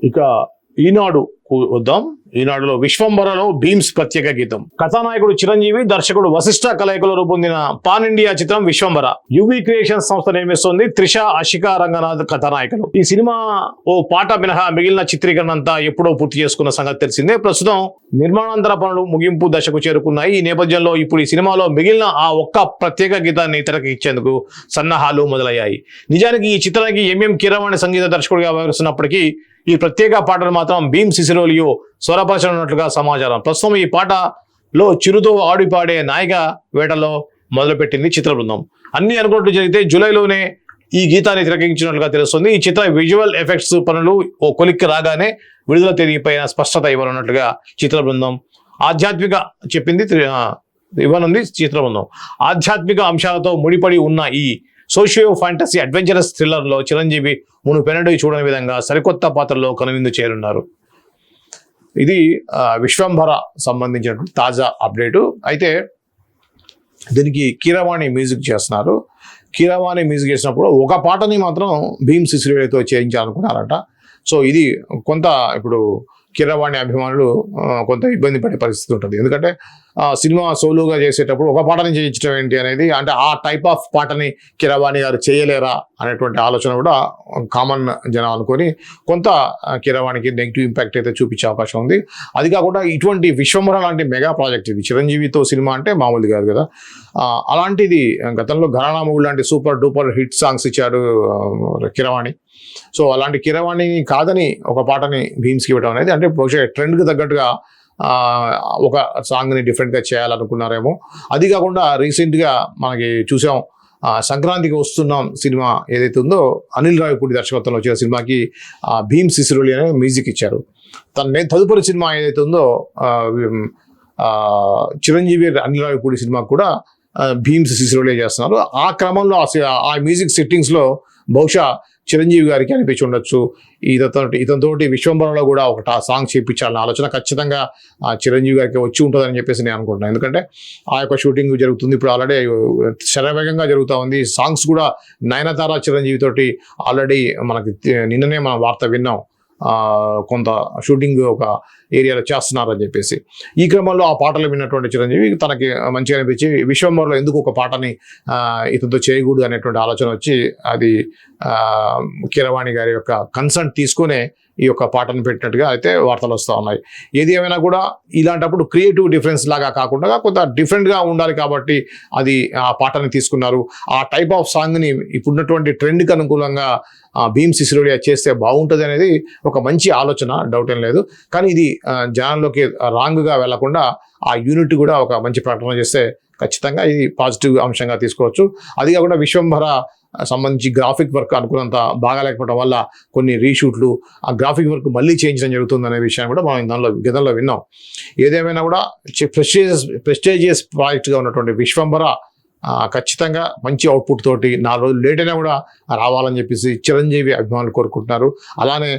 ఇక ఈనాడు వద్దాం. ఈనాడులో విశ్వంబరలో భీమ్స్ ప్రత్యేక గీతం. కథానాయకుడు చిరంజీవి, దర్శకుడు వశిష్ఠ కలయికలో రూపొందిన పాన్ ఇండియా చిత్రం విశ్వంబర. యువి క్రియేషన్స్ సంస్థ నిర్మిస్తుంది. త్రిష, ఆశికా రంగనాథ్ కథానాయకులు. ఈ సినిమా ఓ పాట మినహా మిగిలిన చిత్రీకరణ అంతా ఎప్పుడో పూర్తి చేసుకున్న సంగతి తెలిసిందే. ప్రస్తుతం నిర్మాణాంతర పనులు ముగింపు దశకు చేరుకున్నాయి. ఈ నేపథ్యంలో ఇప్పుడు ఈ సినిమాలో మిగిలిన ఆ ఒక్క ప్రత్యేక గీతాన్ని తెరకెక్కించేందుకు సన్నాహాలు మొదలయ్యాయి. నిజానికి ఈ చిత్రానికి ఎంఎం కీరవాణి సంగీత దర్శకుడిగా వ్యవహరిస్తున్నప్పటికీ ఈ ప్రత్యేక పాటను మాత్రం భీమ్ సిసిరోలియో స్వరపరచనున్నట్లుగా సమాచారం. ప్రస్తుతం ఈ పాటలో చిరుతో ఆడిపాడే నాయిక వేటలో మొదలుపెట్టింది చిత్ర బృందం. అన్ని అనుకున్నట్లు జరిగితే జూలైలోనే ఈ గీతాన్ని తెరకెక్కించినట్లుగా తెలుస్తుంది. ఈ చిత్ర విజువల్ ఎఫెక్ట్స్ పనులు ఓ కొలిక్కి రాగానే విడుదల తేదీపై స్పష్టత ఇవ్వనున్నట్లుగా చిత్ర బృందం ఇవ్వనుంది. చిత్ర బృందం ఆధ్యాత్మిక అంశాలతో ముడిపడి ఉన్న ఈ సోషియో ఫ్యాంటసీ అడ్వెంచరస్ థ్రిల్లర్లో చిరంజీవి మునుపెన్నడూ చూడని విధంగా సరికొత్త పాత్రలో కనువిందు చేరున్నారు. ఇది విశ్వంభర సంబంధించినటువంటి తాజా అప్డేటు. అయితే దీనికి కీరవాణి మ్యూజిక్ చేస్తున్నారు. కీరవాణి మ్యూజిక్ చేసినప్పుడు ఒక పాటని మాత్రం భీమ్ సిసిరోలియోతో చేయించాలనుకున్నారట. సో ఇది కొంత ఇప్పుడు కీరవాణి అభిమానులు కొంత ఇబ్బంది పడే పరిస్థితి ఉంటుంది. ఎందుకంటే సినిమా సోలోగా చేసేటప్పుడు ఒక పాటని చేయించడం ఏంటి అనేది, అంటే ఆ టైప్ ఆఫ్ పాటని కీరవాణి గారు చేయలేరా అనేటువంటి ఆలోచన కూడా కామన్ జనం అనుకొని కొంత కీరవాణికి నెగిటివ్ ఇంపాక్ట్ అయితే చూపించే అవకాశం ఉంది. అది కాకుండా ఇటువంటి విశ్వంబర లాంటి మెగా ప్రాజెక్ట్ ఇది. చిరంజీవితో సినిమా అంటే మామూలుది కాదు కదా. అలాంటిది గతంలో ఘరానా మూవీ లాంటి సూపర్ డూపర్ హిట్ సాంగ్స్ ఇచ్చాడు కీరవాణి. సో అలాంటి కీరవాణిని కాదని ఒక పాటని భీమ్స్కి ఇవ్వడం అనేది, అంటే బహుశా ట్రెండ్కి తగ్గట్టుగా ఒక సాంగ్ని డిఫరెంట్గా చేయాలనుకున్నారేమో. అది కాకుండా రీసెంట్గా మనకి చూసాం, సంక్రాంతికి వస్తున్నాం సినిమా ఏదైతే ఉందో, అనిల్ రావిపూడి దర్శకత్వంలో వచ్చిన సినిమాకి భీమ్ సిసిరోలి అనే మ్యూజిక్ ఇచ్చారు. తదుపరి సినిమా ఏదైతే ఉందో చిరంజీవి అనిల్ రావిపూడి సినిమాకి కూడా భీమ్ సిసిరోలి చేస్తున్నారు. ఆ క్రమంలో ఆ మ్యూజిక్ సెట్టింగ్స్లో బహుశా చిరంజీవి గారికి అనిపించి ఉండొచ్చు, ఇతనితోటి విశ్వంబరలో కూడా ఒక సాంగ్ చేయించాలన్న ఆలోచన ఖచ్చితంగా చిరంజీవి గారికి వచ్చి ఉంటుందని చెప్పేసి నేను అనుకుంటున్నాను. ఎందుకంటే ఆ యొక్క షూటింగ్ జరుగుతుంది ఇప్పుడు, ఆల్రెడీ శరవేగంగా జరుగుతూ ఉంది. సాంగ్స్ కూడా నయనతార చిరంజీవి తోటి ఆల్రెడీ మనకి నిన్ననే మనం వార్త విన్నాం, కొంత షూటింగ్ ఒక ఏరియాలో చేస్తున్నారని చెప్పేసి. ఈ క్రమంలో ఆ పాటలు విన్నటువంటి చిరంజీవి తనకి మంచిగా అనిపించి విశ్వంబరలో ఎందుకు ఒక పాటని ఇతనితో చేయకూడదు అనేటువంటి ఆలోచన వచ్చి అది కీరవాణి గారి యొక్క కన్సర్న్ తీసుకునే ఈ యొక్క పాటను పెట్టినట్టుగా అయితే వార్తలు వస్తూ ఉన్నాయి. ఏది ఏమైనా కూడా ఇలాంటప్పుడు క్రియేటివ్ డిఫరెన్స్ లాగా కాకుండా కొంత డిఫరెంట్గా ఉండాలి కాబట్టి అది ఆ పాటని తీసుకున్నారు. ఆ టైప్ ఆఫ్ సాంగ్ని ఇప్పుడున్నటువంటి ట్రెండ్కి అనుకూలంగా భీమ్ సిసిరోలియా చేస్తే బాగుంటుంది అనేది ఒక మంచి ఆలోచన, డౌట్ ఏం లేదు. కానీ ఇది జనాల్లోకి రాంగ్గా వెళ్లకుండా ఆ యూనిట్ కూడా ఒక మంచి ప్రకటన చేస్తే ఖచ్చితంగా ఇది పాజిటివ్ అంశంగా తీసుకోవచ్చు. అది కాకుండా విశ్వంభర సంబంధించి గ్రాఫిక్ వర్క్ అనుకున్నంత బాగాలేకపోవడం వల్ల కొన్ని రీషూట్లు, ఆ గ్రాఫిక్ వర్క్ మళ్ళీ చేయించడం జరుగుతుందనే విషయాన్ని కూడా మనం గతంలో విన్నాం. ఏదేమైనా కూడా ప్రెస్టీజియస్ ప్రాజెక్ట్గా ఉన్నటువంటి విశ్వంభర ఖచ్చితంగా మంచి అవుట్పుట్ తోటి 4 రోజులు లేట్ అయినా కూడా రావాలని చెప్పేసి చిరంజీవి అభిమానులు కోరుకుంటున్నారు. అలానే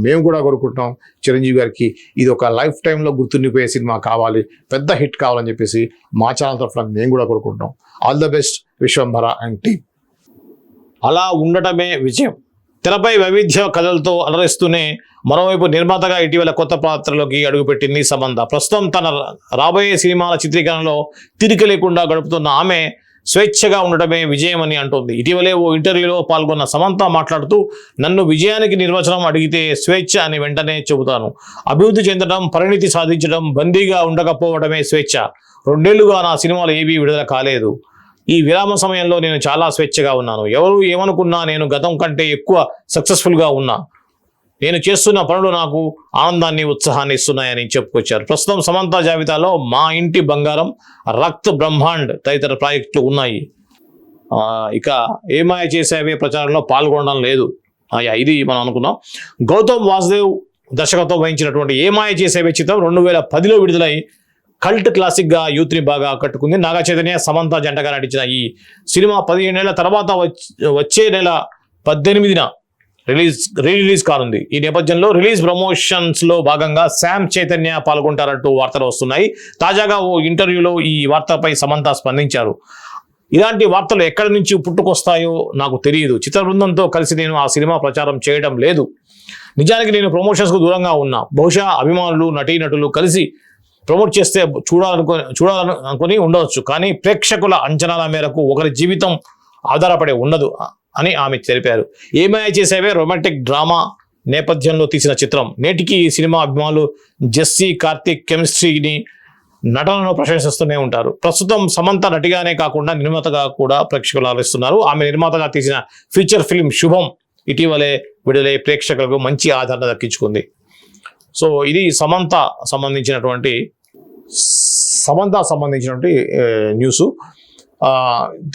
మేము కూడా కోరుకుంటున్నాం, చిరంజీవి గారికి ఇది ఒక లైఫ్ టైంలో గుర్తుండిపోయే సినిమా కావాలి, పెద్ద హిట్ కావాలని చెప్పేసి మా ఛానల్ తరఫున మేము కూడా కోరుకుంటున్నాం. All the best Vishwambhara and team. అలా ఉండటమే విజయం. తెరపై వైవిధ్య కథలతో అలరిస్తూనే మరోవైపు నిర్మాతగా ఇటీవల కొత్త పాత్రలోకి అడుగుపెట్టింది సమంత. ప్రస్తుతం తన రాబోయే సినిమాల చిత్రీకరణలో తీరిక లేకుండా గడుపుతున్న ఆమె స్వేచ్ఛగా ఉండటమే విజయం అని అంటోంది. ఇటీవలే ఓ ఇంటర్వ్యూలో పాల్గొన్న సమంత మాట్లాడుతూ, నన్ను విజయానికి నిర్వచనం అడిగితే స్వేచ్ఛ అని వెంటనే చెబుతాను. అభివృద్ధి చెందడం, పరిణితి సాధించడం, బందీగా ఉండకపోవడమే స్వేచ్ఛ. 2 ఏళ్లుగా నా సినిమాలు ఏవీ విడుదల కాలేదు. ఈ విరామ సమయంలో నేను చాలా స్వేచ్ఛగా ఉన్నాను. ఎవరు ఏమనుకున్నా నేను గతం కంటే ఎక్కువ సక్సెస్ఫుల్గా ఉన్నా. నేను చేస్తున్న పనులు నాకు ఆనందాన్ని, ఉత్సాహాన్ని ఇస్తున్నాయని చెప్పుకొచ్చారు. ప్రస్తుతం సమంత జాబితాలో మా ఇంటి బంగారం, రక్త్ బ్రహ్మాండ్ తదితర ప్రాజెక్టులు ఉన్నాయి. ఇక ఏమాయ చేసేవే ప్రచారంలో పాల్గొనడం లేదు. ఇది మనం అనుకున్నాం. గౌతమ్ వాసుదేవ్ దర్శకత్వం వహించినటువంటి ఏమాయ చేసేవే చిత్రం 2010లో విడుదలై కల్ట్ క్లాసిక్గా యూత్ని బాగా ఆకట్టుకుంది. నాగ చైతన్య, సమంత జంటగా నటించిన ఈ సినిమా 15 ఏళ్ల తర్వాత వచ్చే నెల 18న రిలీజ్ కానుంది. ఈ నేపథ్యంలో రిలీజ్ ప్రమోషన్స్లో భాగంగా శామ్ చైతన్య పాల్గొంటారంటూ వార్తలు వస్తున్నాయి. తాజాగా ఓ ఇంటర్వ్యూలో ఈ వార్తపై సమంత స్పందించారు. ఇలాంటి వార్తలు ఎక్కడి నుంచి పుట్టుకొస్తాయో నాకు తెలియదు. చిత్ర బృందంతో కలిసి నేను ఆ సినిమా ప్రచారం చేయడం లేదు. నిజానికి నేను ప్రమోషన్స్కు దూరంగా ఉన్నా. బహుశా అభిమానులు, నటీనటులు కలిసి ప్రమోట్ చేస్తే చూడాలనుకొని ఉండవచ్చు. కానీ ప్రేక్షకుల అంచనాల మేరకు ఒకరి జీవితం ఆధారపడి ఉండదు అని ఆమె తెలిపారు. ఏమైనా చేసేవే రొమాంటిక్ డ్రామా నేపథ్యంలో తీసిన చిత్రం. నేటికి ఈ సినిమా అభిమానులు జెస్సీ, కార్తిక్ కెమిస్ట్రీని, నటనను ప్రశంసిస్తూనే ఉంటారు. ప్రస్తుతం సమంత నటిగానే కాకుండా నిర్మాతగా కూడా ప్రేక్షకులు ఆలోచిస్తున్నారు. ఆమె నిర్మాతగా తీసిన ఫీచర్ ఫిల్మ్ శుభం ఇటీవలే విడుదలై ప్రేక్షకులకు మంచి ఆదరణ దక్కించుకుంది. సో ఇది సమంత సంబంధించినటువంటి న్యూస్.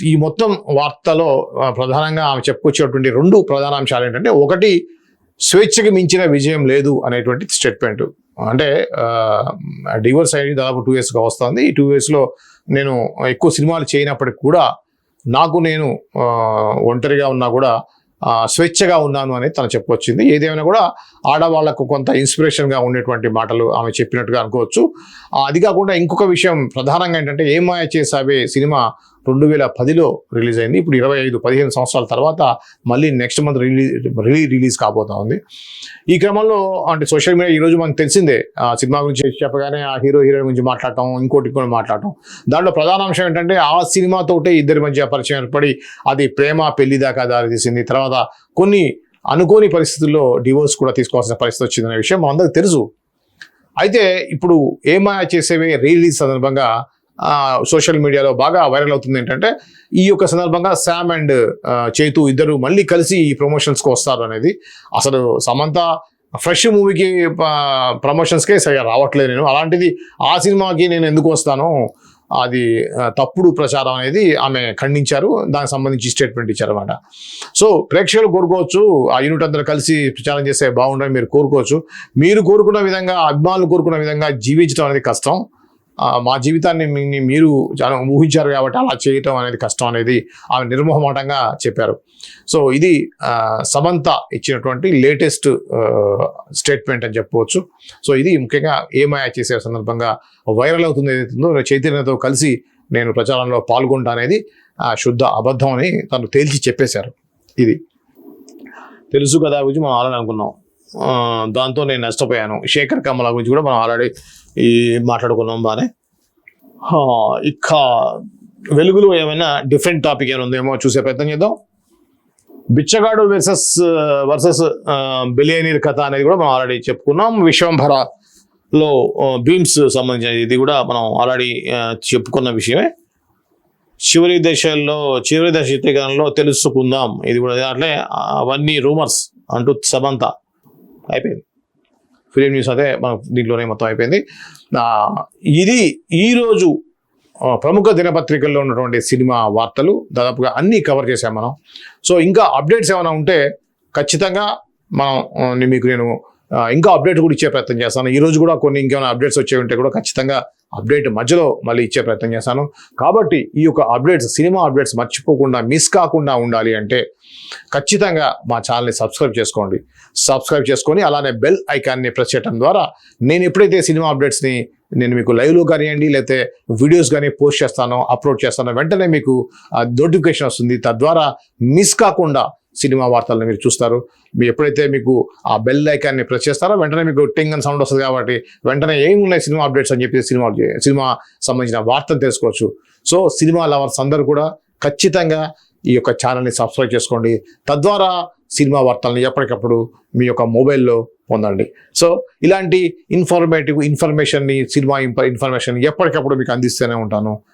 ఈ మొత్తం వార్తలో ప్రధానంగా ఆమె చెప్పుకొచ్చేటువంటి 2 ప్రధాన అంశాలు ఏంటంటే, ఒకటి స్వేచ్ఛకి మించిన విజయం లేదు అనేటువంటి స్టేట్మెంట్. అంటే డివోర్స్ అయ్యి దాదాపు 2 years వస్తుంది. ఈ 2 yearsలో నేను ఎక్కువ సినిమాలు చేయనప్పటికి కూడా నేను ఒంటరిగా ఉన్నా కూడా స్వేచ్ఛగా ఉన్నాను అనేది తను చెప్పుకొచ్చింది. ఏదేమైనా కూడా ఆడవాళ్లకు కొంత ఇన్స్పిరేషన్గా ఉండేటువంటి మాటలు ఆమె చెప్పినట్టుగా అనుకోవచ్చు. అది కాకుండా ఇంకొక విషయం ప్రధానంగా ఏంటంటే, ఏమాయ చేసావే సినిమా 2010లో రిలీజ్ అయింది. ఇప్పుడు 15 సంవత్సరాల తర్వాత మళ్ళీ నెక్స్ట్ మంత్ రిలీజ్ కాబోతా ఉంది. ఈ క్రమంలో అంటే సోషల్ మీడియా ఈరోజు మనకు తెలిసిందే, ఆ సినిమా గురించి చెప్పగానే ఆ హీరోయిన్ గురించి మాట్లాడటం, ఇంకోటి మాట్లాడటం. దాంట్లో ప్రధాన అంశం ఏంటంటే, ఆ సినిమాతోటే ఇద్దరి మధ్య పరిచయం ఏర్పడి అది ప్రేమ పెళ్లి దాకా దారితీసింది. తర్వాత కొన్ని అనుకోని పరిస్థితుల్లో డివోర్స్ కూడా తీసుకోవాల్సిన పరిస్థితి వచ్చిందనే విషయం మనందరికీ తెలుసు. అయితే ఇప్పుడు ఏమాయ చేసేవే రిలీజ్ సందర్భంగా సోషల్ మీడియాలో బాగా వైరల్ అవుతుంది ఏంటంటే, ఈ యొక్క సందర్భంగా శామ్ అండ్ చైతు ఇద్దరు మళ్ళీ కలిసి ఈ ప్రమోషన్స్కి వస్తారు అనేది. అసలు సమంత ఫ్రెష్ మూవీకి ప్రమోషన్స్కే సరిగా రావట్లేదు. నేను అలాంటిది ఆ సినిమాకి నేను ఎందుకు వస్తాను, అది తప్పుడు ప్రచారం అనేది ఆమె ఖండించారు. దానికి సంబంధించి స్టేట్మెంట్ ఇచ్చారన్నమాట. సో ప్రేక్షకులు కోరుకోవచ్చు, ఆ యూనిట్ అందరూ కలిసి ప్రచారం చేస్తే బాగుండని మీరు కోరుకోవచ్చు. మీరు కోరుకున్న విధంగా, అభిమానులు కోరుకున్న విధంగా జీవించడం అనేది కష్టం. మా జీవితాన్ని మీరు ఊహించారు కాబట్టి అలా చేయటం అనేది కష్టం అనేది ఆమె నిర్మోహమాటంగా చెప్పారు. సో ఇది సమంత ఇచ్చినటువంటి లేటెస్ట్ స్టేట్మెంట్ అని చెప్పవచ్చు. సో ఇది ముఖ్యంగా ఏమాయ చేసే సందర్భంగా వైరల్ అవుతుంది ఏదైతుందో, చైతన్యతో కలిసి నేను ప్రచారంలో పాల్గొంటా అనేది శుద్ధ అబద్ధం అని తను తేల్చి చెప్పేశారు. ఇది తెలుసు కదా గురించి మనం ఆల్రెడీ అనుకున్నాం, దాంతో నేను నష్టపోయాను. శేఖర్ కమల గురించి కూడా మనం ఆల్రెడీ మాట్లాడుకున్నాం బాగానే. ఇక వెలుగులో ఏమైనా డిఫరెంట్ టాపిక్ ఏమైనా ఉందేమో చూసే ప్రయత్నం చేద్దాం. బిచ్చగాడు వర్సెస్ బిలియనీర్ కథ అనేది కూడా మనం ఆల్రెడీ చెప్పుకున్నాం. విశ్వంభరలో భీమ్స్ సంబంధించిన ఇది కూడా మనం ఆల్రెడీ చెప్పుకున్న విషయమే. చివరి దశ చిత్రీకరణలో తెలుసుకుందాం, ఇది కూడా అట్లే అవన్నీ రూమర్స్ అంటూ సమంత అయిపోయింది. ఫిలిం న్యూస్ అదే మన దీంట్లోనే మొత్తం అయిపోయింది. ఇది ఈరోజు ప్రముఖ దినపత్రికల్లో ఉన్నటువంటి సినిమా వార్తలు దాదాపుగా అన్నీ కవర్ చేసాం మనం. సో ఇంకా అప్డేట్స్ ఏమైనా ఉంటే ఖచ్చితంగా మీకు నేను ఇంకా అప్డేట్ కూడా ఇచ్చే ప్రయత్నం చేస్తాను. ఈరోజు కూడా కొన్ని ఇంకేమైనా అప్డేట్స్ వచ్చే ఉంటే కూడా ఖచ్చితంగా అప్డేట్ మధ్యలో మళ్ళీ ఇచ్చే ప్రయత్నం చేస్తాను. కాబట్టి ఈ యొక్క అప్డేట్స్, సినిమా అప్డేట్స్ మర్చిపోకుండా, మిస్ కాకుండా ఉండాలి అంటే ఖచ్చితంగా మా ఛానల్ని సబ్స్క్రైబ్ చేసుకోండి. సబ్స్క్రైబ్ చేసుకొని అలానే బెల్ ఐకాన్ని ప్రెస్ చేయడం ద్వారా నేను ఎప్పుడైతే సినిమా అప్డేట్స్ని నేను మీకు లైవ్లో కానివ్వండి, లేకపోతే వీడియోస్ కానీ పోస్ట్ చేస్తానో, అప్లోడ్ చేస్తానో, వెంటనే మీకు నోటిఫికేషన్ వస్తుంది. తద్వారా మిస్ కాకుండా సినిమా వార్తలను మీరు చూస్తారు. ఎప్పుడైతే మీకు ఆ బెల్ ఐకాన్ని ప్రెస్ చేస్తారో వెంటనే మీకు టింగ్ అని సౌండ్ వస్తుంది. కాబట్టి వెంటనే ఏమున్నాయి సినిమా అప్డేట్స్ అని చెప్పి సినిమా సంబంధించిన వార్తలు తెలుసుకోవచ్చు. సో సినిమా లవర్స్ అందరూ కూడా ఖచ్చితంగా ఈ యొక్క ఛానల్ని సబ్స్క్రైబ్ చేసుకోండి. తద్వారా సినిమా వార్తలను ఎప్పటికప్పుడు మీ యొక్క మొబైల్లో పొందండి. సో ఇలాంటి ఇన్ఫర్మేషన్ని, సినిమా ఇన్ఫర్మేషన్ ఎప్పటికప్పుడు మీకు అందిస్తూనే ఉంటాను.